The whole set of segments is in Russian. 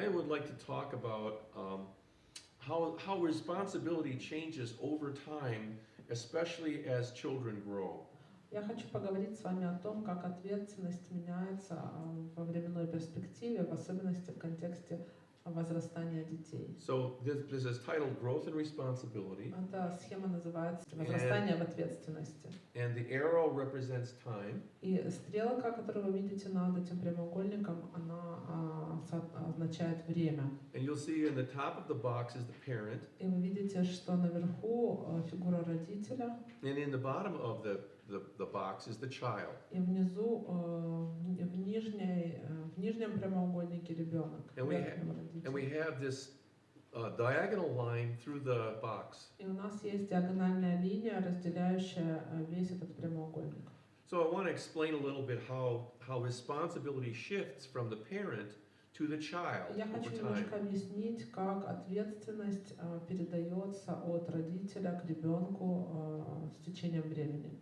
I would like to talk about how responsibility changes over time, especially as children grow. Я хочу поговорить с вами о том, как ответственность меняется во временной перспективе, в особенности в контексте возрастания детей. So this is titled Growth and Responsibility. Эта схема называется «Возрастание в ответственности». And the arrow represents time. И стрелка, которую вы видите над этим прямоугольником, она означает время. And you'll see in the top of the box is the parent. И вы видите, что наверху фигура родителя. And in the bottom of the box is the child. И внизу, в нижнем прямоугольнике ребенок. And we have this diagonal line through the box. И у нас есть диагональная линия, разделяющая весь этот прямоугольник. So I want to explain a little bit how responsibility shifts from the parent to the child Я over хочу time. немножко объяснить, как ответственность передается от родителя к ребенку с течением времени.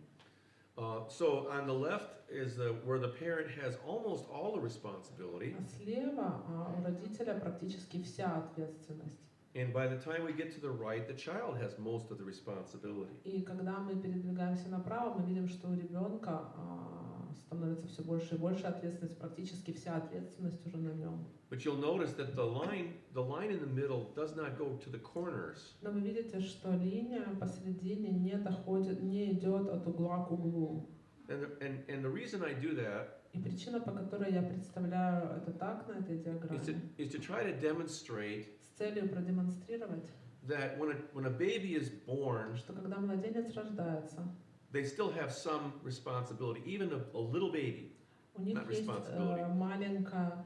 So on the left is where the parent has almost all the responsibility. Слева у родителя практически вся ответственность. And by the time we get to the right, the child has most of the responsibility. И когда мы передвигаемся направо, мы видим, что у ребенка становится все больше и больше ответственности, практически вся ответственность уже на нем. But you'll notice that the line in the middle does not go to the corners. Но вы видите, что линия посередине не идет от угла к углу. And the reason I do that И причина, по которой я представляю это так на этой диаграмме, is to try to demonstrate с целью продемонстрировать, that when a baby is born, что когда младенец рождается, they still have some responsibility, even a little baby. у них есть маленькая,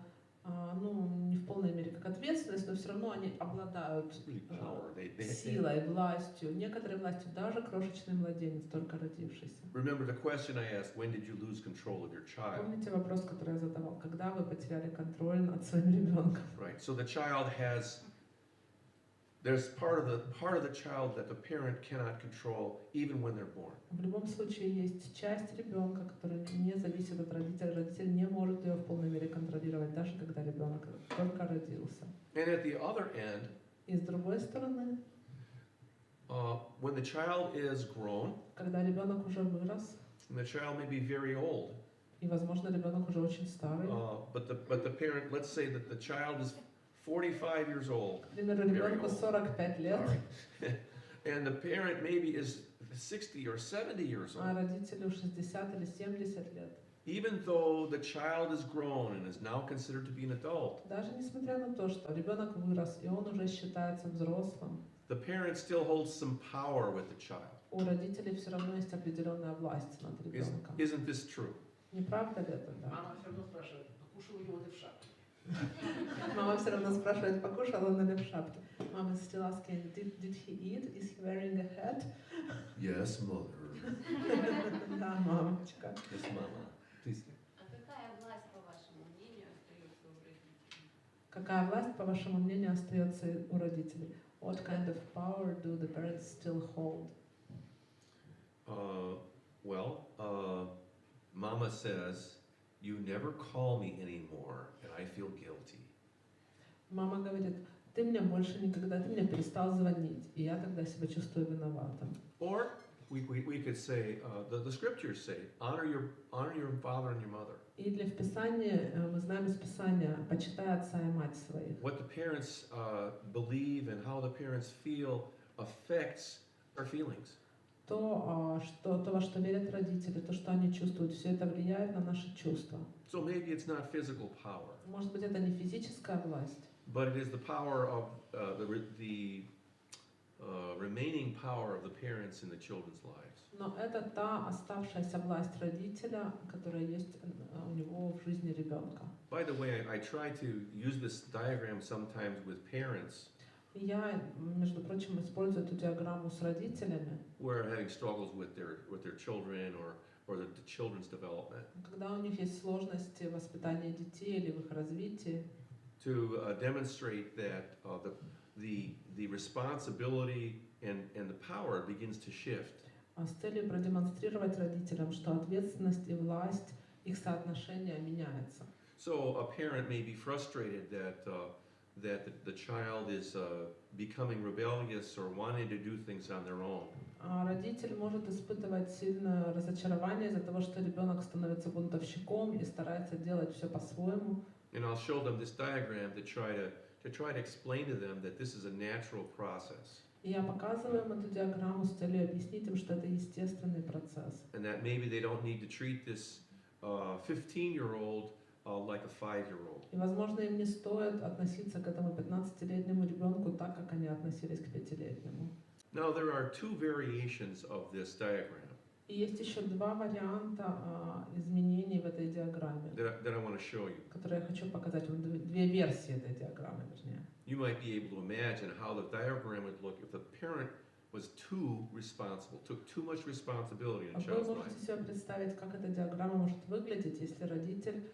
не в полной мере как ответственность, но все равно они обладают силой, властью, некоторой властью, даже крошечный младенец, только родившийся. Remember the question I asked, when did you lose control of your child? Помните вопрос, который я задавал, когда вы потеряли контроль над своим ребенком? Right. So the child there's part of the child that the parent cannot control even when they're born. В любом случае есть часть ребенка, которая не зависит от родителя. Родитель не может ее в полной мере контролировать, даже когда ребенок только родился. And at the other end, И с другой стороны, when the child is grown, когда ребенок уже вырос, and the child may be very old, и, возможно, ребенок уже очень старый, but the parent, let's say that the child is 45 years old. к примеру, ребенку 45 лет, and the parent maybe is 60 or 70 years а old. родителю 60 или 70 лет. Even though the child is grown and is now considered to be an adult, Даже несмотря на то, что ребенок вырос, и он уже считается взрослым, the parent still holds some power with the child. у родителей все равно есть определенная власть над ребенком. Isn't this true? Не правда ли это? Да? Мама все равно спрашивает, покушал ли он в шапке. Мама все равно спрашивает, покушал он или в шапке. Mom is still asking, did he eat? Is he wearing a hat? Yes, mother. Да, мамочка. Yes, mama. Please. А какая власть, по вашему мнению, остается у родителей? Какая власть, по вашему мнению, остается у родителей? What kind of power do the parents still hold? Mama says, you never call me anymore, and I feel guilty. Мама говорит, ты мне больше никогда, ты мне перестал звонить, и я тогда себя чувствую виноватым. Or we could say, the scriptures say, honor your father and your mother. Или в Писании, мы знаем из Писания, почитай отца и мать своих. What the parents believe and how the parents feel affects our feelings. То, во что верят родители, то, что они чувствуют, все это влияет на наши чувства. So maybe it's not physical power. Может быть, это не физическая власть, But it is the power of the remaining power of the parents in the children's lives. но это та оставшаяся власть родителя, которая есть у него в жизни ребенка. By the way, I try to use this diagram sometimes with parents И я, между прочим, использую эту диаграмму с родителями, who are having struggles with their children or the children's development, когда у них есть сложности в воспитании детей или в их развитии, to demonstrate that the responsibility and the power begins to shift. с целью продемонстрировать родителям, что ответственность и власть, их соотношение меняется. So a parent may be frustrated that that the child is becoming rebellious or wanting to do things on their own. Родитель может испытывать сильное разочарование из-за того, что ребенок становится бунтовщиком и старается делать все по-своему. And I'll show them this diagram to try to explain to them that this is a natural process. И я показываю им эту диаграмму с целью объяснить им, что это естественный процесс. And that maybe they don't need to treat this 15-year-old like a 5-year-old. И, возможно, им не стоит относиться к этому 15-летнему ребенку так, как они относились к 5-летнему. Now there are two variations of this diagram И есть еще два варианта изменений в этой диаграмме, that I want to show you. которые я хочу показать вам, две версии этой диаграммы, вернее. You might be able to imagine how the diagram would look if the parent was too responsible, took too much responsibility in a Вы child's life. можете себе представить, как эта диаграмма может выглядеть, если родитель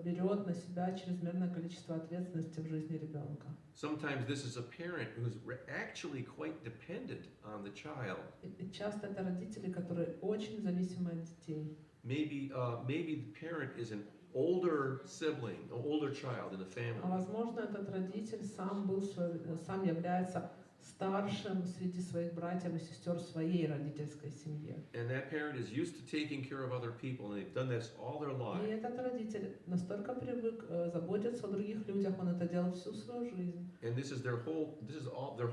берет на себя чрезмерное количество ответственности в жизни ребенка. Sometimes this is a parent who's actually quite dependent on the child. И часто это родители, которые очень зависимы от детей. Maybe the parent is an older sibling, an older child in the family. А возможно, этот родитель сам является старшим среди своих братьев и сестер в своей родительской семье. And that parent is used to taking care of other people, and they've done this all their И life. этот родитель настолько привык заботиться о других людях, он это делал всю свою жизнь. And their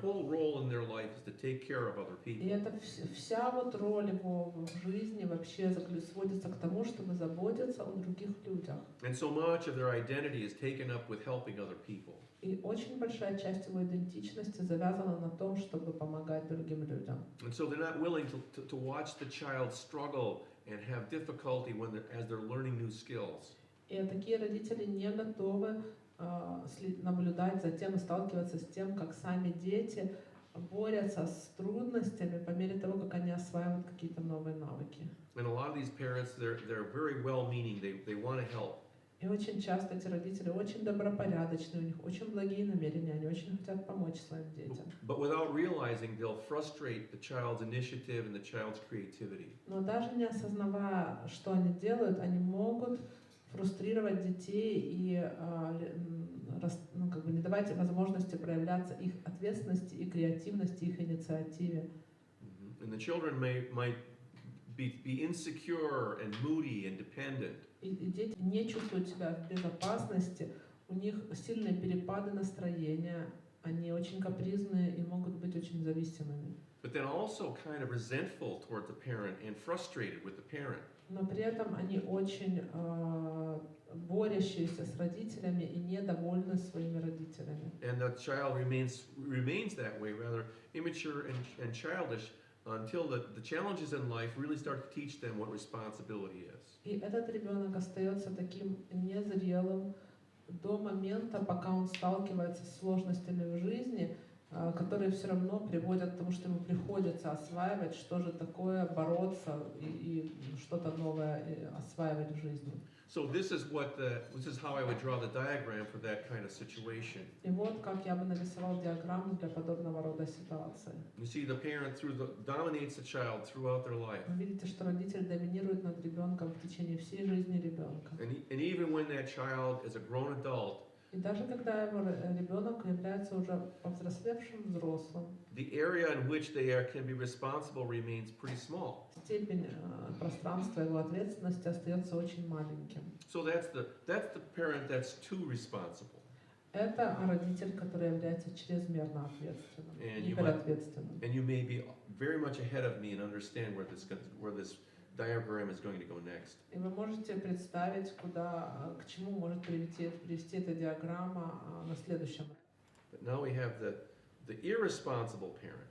whole role in their life is to take care of other И people. это вся вот роль его в жизни вообще сводится к тому, чтобы заботиться о других людях. And so much of their identity is taken up with helping other people. И очень большая часть его идентичности завязана на том, чтобы помогать другим людям. And so they're not willing to watch the child struggle and have difficulty as they're learning new skills. И такие родители не готовы наблюдать за тем и сталкиваться с тем, как сами дети борются с трудностями по мере того, как они осваивают какие-то новые навыки. And a lot of these parents, they're very well-meaning. They want to help. И очень часто эти родители очень добропорядочные, у них очень благие намерения, они очень хотят помочь своим детям. But without realizing, they'll frustrate the child's initiative and the child's creativity. Но даже не осознавая, что они делают, они могут фрустрировать детей и не давать возможности проявляться их ответственности и креативности, их инициативе. And the children might be insecure and moody and dependent. И дети не чувствуют себя в безопасности, у них сильные перепады настроения, они очень капризные и могут быть очень зависимыми. But then also kind of resentful toward the parent and frustrated with the parent. Но при этом они очень борющиеся с родителями и недовольны своими родителями. And the child remains that way, rather immature and childish, until the challenges in life really start to teach them what responsibility is. И этот ребенок остается таким незрелым до момента, пока он сталкивается с сложностями в жизни, которые все равно приводят к тому, что ему приходится осваивать, что же такое бороться и что-то новое осваивать в жизни. So this is how I would draw the diagram for that kind of situation. И вот как я бы нарисовал диаграмму для подобного рода ситуации. You see, the parent dominates the child throughout their life. Вы видите, что родитель доминирует над ребенком в течение всей жизни ребенка. And even when that child is a grown adult, И даже когда его ребенок является уже повзрослевшим взрослым, the area in which they can be responsible remains pretty small. степень пространства его ответственности остается очень маленьким. So that's the parent that's too responsible. Это родитель, который является чрезмерно ответственным, гиперответственным. And you may be very much ahead of me and understand where this diagram is going to go next. И вы можете представить, к чему может привести эта диаграмма на следующем. But now we have the irresponsible parent.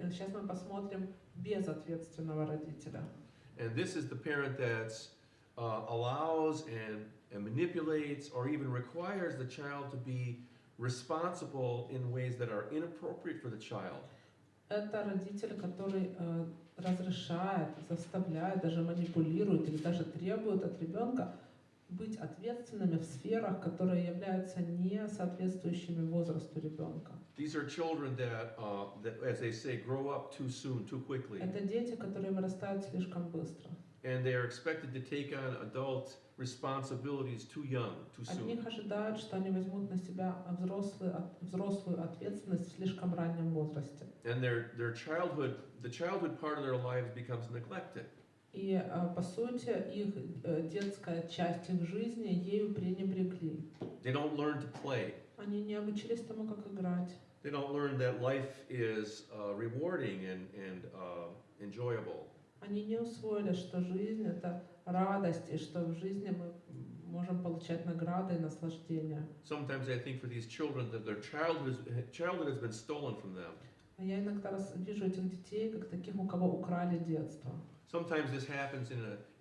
Сейчас мы посмотрим безответственного родителя. And this is the parent that allows and manipulates or even requires the child to be responsible in ways that are inappropriate for the child. Это родитель, который разрешает, заставляет, даже манипулирует или даже требует от ребенка быть ответственными в сферах, которые являются не соответствующими возрасту ребенка. These are children that, as they say, grow up too soon, too quickly. Это дети, которые вырастают слишком быстро. and they are expected to take on adult responsibilities too young, too От soon. них ожидают, что они возьмут на себя взрослую ответственность в слишком раннем возрасте. And the childhood part of their lives becomes neglected. И, по сути, их детская часть их жизни ею пренебрегли. They don't learn to play. Они не обучились тому, как играть. They don't learn that life is rewarding and enjoyable. Они не усвоили, что жизнь — это радость, и что в жизни мы можем получать награды и наслаждения. Sometimes I think for these children that their childhood has been stolen from them. А я иногда вижу этих детей как таких, у кого украли детство. Sometimes this happens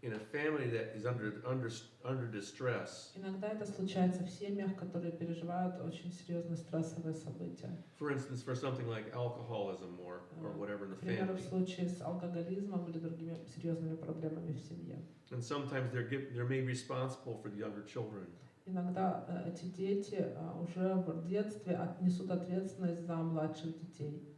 in a family that is under distress. Иногда это случается в семьях, которые переживают очень серьезные стрессовые события. For instance, for something like alcoholism or whatever in the Например, в family. случае с алкоголизмом или другими серьезными проблемами в семье. And sometimes they're made responsible for the younger children. Иногда эти дети уже в детстве несут ответственность за младших детей.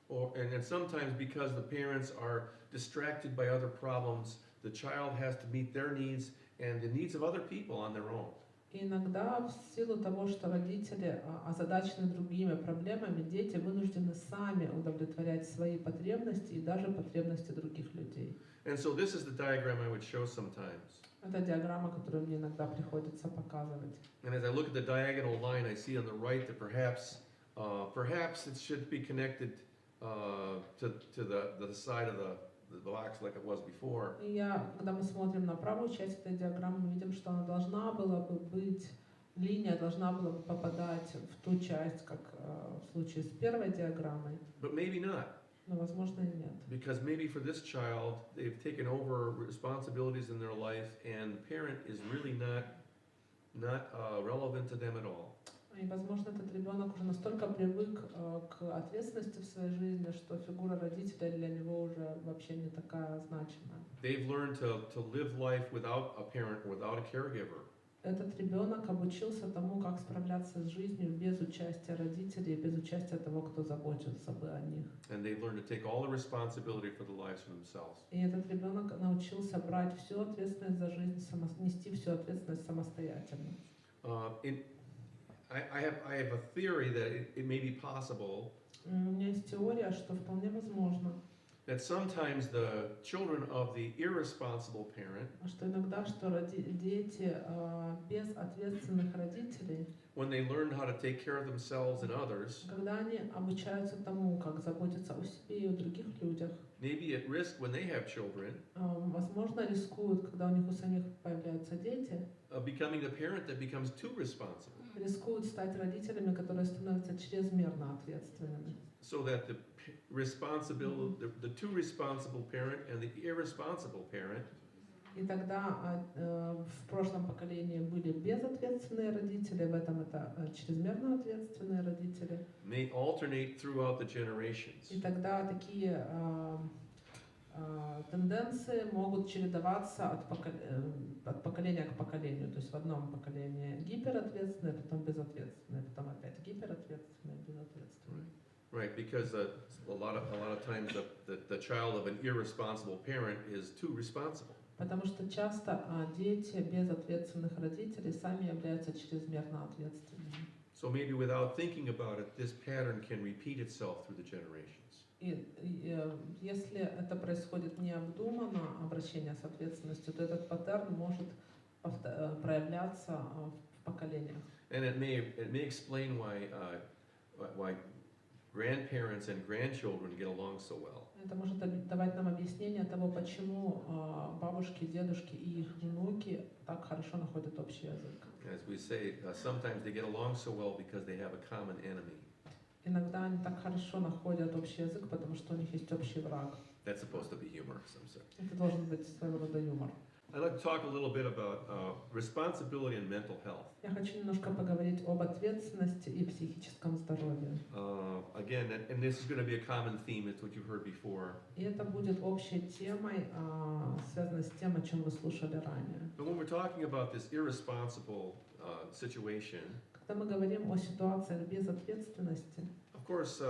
And sometimes because the parents are distracted by other problems, the child has to meet their needs and the needs of other people on their own. И иногда в силу того, что родители озадачены другими проблемами, дети вынуждены сами удовлетворять свои потребности и даже потребности других людей. And so this is the diagram I would show sometimes. Это диаграмма, которую мне иногда приходится показывать. And as I look at the diagonal line, I see on the right that perhaps it should be connected to the side of the box like it was before. И когда мы смотрим на правую часть этой диаграммы, мы видим, что она должна была бы быть, линия должна была бы попадать в ту часть, как в случае с первой диаграммой. But maybe not. Но, возможно, и нет. Because maybe for this child, they've taken over responsibilities in their life and the parent is really not relevant to them at all. И, возможно, этот ребенок уже настолько привык к ответственности в своей жизни, что фигура родителя для него уже вообще не такая значимая. They've learned to live life without a parent, without a caregiver. Этот ребенок обучился тому, как справляться с жизнью без участия родителей, без участия того, кто заботится бы о них. And they've learned to take all the responsibility for the lives for themselves. И этот ребенок научился брать всю ответственность за жизнь, нести всю ответственность самостоятельно. I have a theory that it may be possible У меня есть теория, что вполне возможно, that sometimes the children of the irresponsible parent, что иногда, что дети без ответственных родителей, when they learn how to take care of themselves and others, когда они обучаются тому, как заботиться о себе и о других людях, maybe at risk when they have children, возможно, рискуют, когда у них у самих появляются дети, becoming the parent that becomes too responsible. рискуют стать родителями, которые становятся чрезмерно ответственными. So that the too responsible parent and the irresponsible parent И тогда в прошлом поколении были безответственные родители, в этом это чрезмерно ответственные родители. may alternate throughout the generations. И тогда такие тенденции могут чередоваться от поколения к поколению. То есть в одном поколении гиперответственные, потом безответственные, потом опять гиперответственные, безответственные. Right, because a lot of times the child of an irresponsible parent is too responsible. Потому что часто дети безответственных родителей сами являются чрезмерно ответственными. So maybe without thinking about it, this pattern can repeat itself through the generations. И если это происходит необдуманно, обращение с ответственностью, то этот паттерн может проявляться в поколениях. And it may explain why grandparents and grandchildren get along so well. Это может давать нам объяснение того, почему бабушки, дедушки и их внуки так хорошо находят общий язык. As we say, sometimes they get along so well because they have a common enemy. Иногда они так хорошо находят общий язык, потому что у них есть общий враг. That's supposed to be humor, some sort. Это должен быть своего рода юмор. I'd like to talk a little bit about responsibility and mental health. Я хочу немножко поговорить об ответственности и психическом здоровье. Again, and this is going to be a common theme, it's what you've heard before. И это будет общей темой, связанной с тем, о чем вы слушали ранее. But when we're talking about this irresponsible situation, Когда мы говорим о ситуациях безответственности, of course,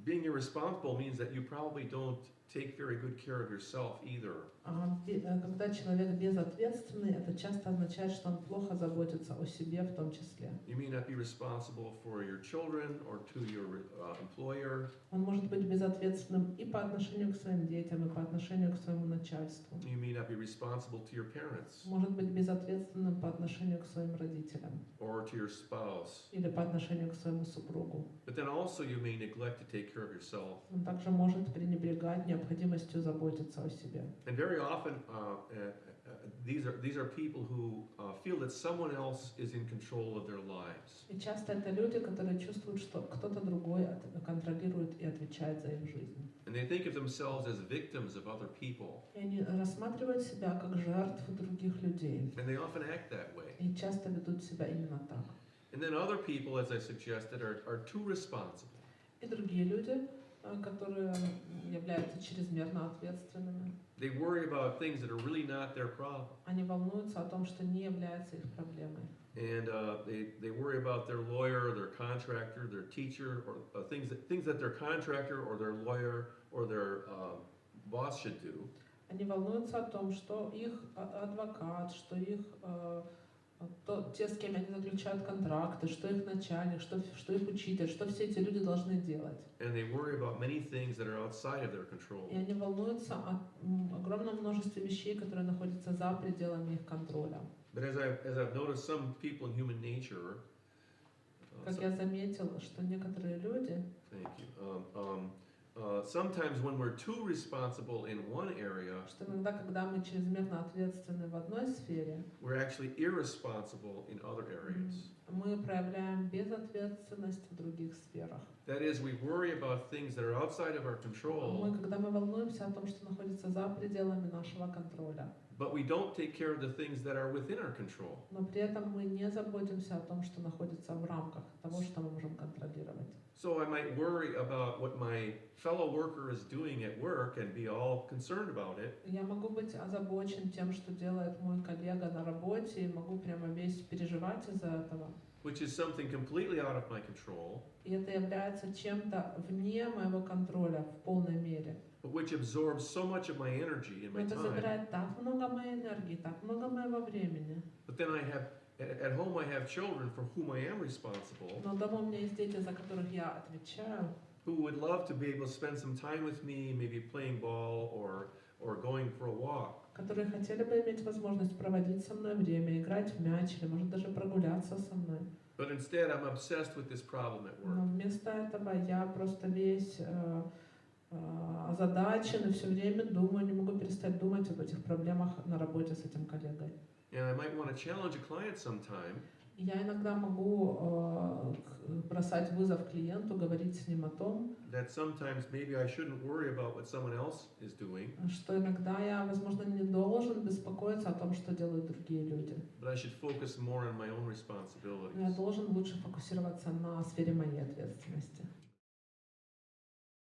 being irresponsible means that you probably don't take very good care of yourself either. Когда человек безответственный, это часто означает, что он плохо заботится о себе в том числе. You may not be responsible for your children or to your employer. Он может быть безответственным и по отношению к своим детям, и по отношению к своему начальству. You may not be responsible to your parents Может быть безответственным по отношению к своим родителям or to your spouse. или по отношению к своему супругу. But then also you may neglect to take care of yourself. Он также может пренебрегать необходимостью заботиться о себе. And very often these are people who feel that someone else is in control of their lives. И часто это люди, которые чувствуют, что кто-то другой контролирует и отвечает за их жизнь. And they think of themselves as victims of other people. И они рассматривают себя как жертвы других людей. And they often act that way. И часто ведут себя именно так. And then other people, as I suggested, are too responsible. И другие люди, которые являются чрезмерно ответственными. They worry about things that are really not their problem. Они волнуются о том, что не является их проблемой. And they worry about their lawyer, their contractor, their teacher, or things that their contractor or their lawyer or their boss should do. Они волнуются о том, что их адвокат, что их те, с кем они заключают контракты, что их начальник, что их учитель, что все эти люди должны делать. And they worry about many things that are outside of their control. И они волнуются о огромном множестве вещей, которые находятся за пределами их контроля. But as I've noticed, some people in human nature. Как я заметил, что некоторые люди. Thank you. Sometimes when we're too responsible in one area, Что иногда, когда мы чрезмерно ответственны в одной сфере, we're actually irresponsible in other areas. Мы проявляем безответственность в других сферах. That is, we worry about things that are outside of our control. Когда мы волнуемся о том, что находится за пределами нашего контроля. But we don't take care of the things that are within our control. Но при этом мы не заботимся о том, что находится в рамках того, что мы можем контролировать. So I might worry about what my fellow worker is doing at work and be all concerned about it. Я могу быть озабочен тем, что делает мой коллега на работе, и могу прямо весь переживать из-за этого. Which is something completely out of my control. И это является чем-то вне моего контроля в полной мере. But which absorbs so much of my energy and my Это time. забирает так много моей энергии, так много моего времени. But then at home I have children for whom I am responsible. Но дома у меня есть дети, за которых я отвечаю. Who would love to be able to spend some time with me, maybe playing ball or going for a walk. Которые хотели бы иметь возможность проводить со мной время, играть в мяч или, может, даже прогуляться со мной. But instead I'm obsessed with this problem at Но work. вместо этого я просто весь озадачен и все время думаю, не могу перестать думать об этих проблемах на работе с этим коллегой. And I might want to challenge a client sometime. И я иногда могу бросать вызов клиенту, говорить с ним о том, That sometimes maybe I shouldn't worry about what someone else is doing, что иногда я, возможно, не должен беспокоиться о том, что делают другие люди. but I should focus more on my own Я responsibilities. должен лучше фокусироваться на сфере моей ответственности.